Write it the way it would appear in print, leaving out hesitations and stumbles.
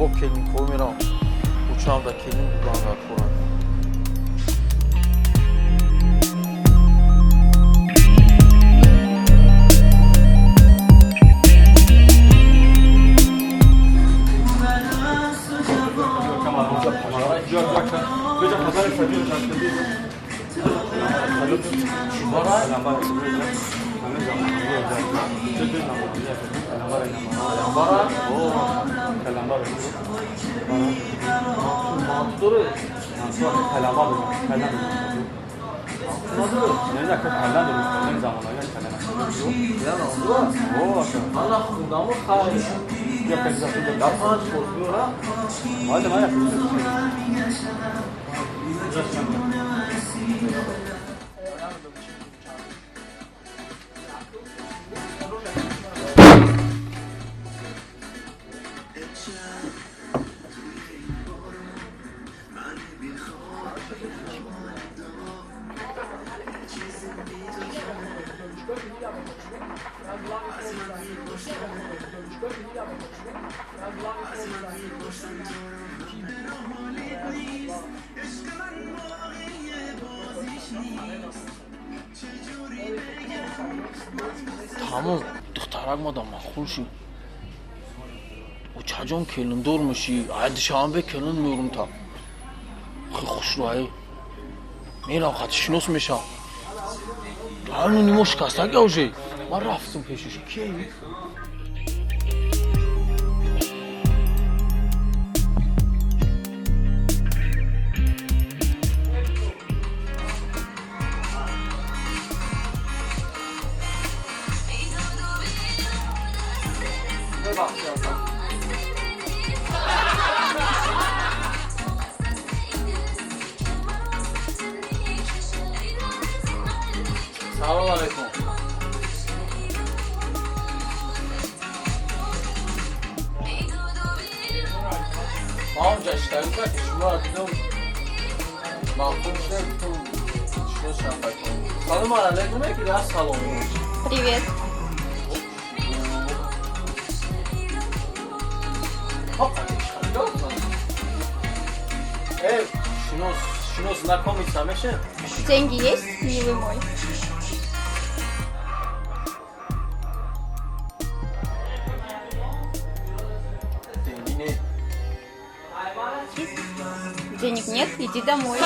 با کلین کومیرام uçağım da kelin kulağına koran. Tamam, dıxtaragmadan maxulşi. O çacon kelin durmuşi, ay dışarı be kelin miyorum ta. Xuşruayı. Mera xatışnos meşa. Hani nimoşka sak yavşey. Ben rafsın peşiş. Ki? Selamun aleyküm. Amca işte yukarı şu var bizim mahkum işte bütün şu şapka. Salam aleyküm ki biraz salon. Привет. Hop. Şunu знакомый самешен. Деньги есть, милый мой? Денег нет, иди домой.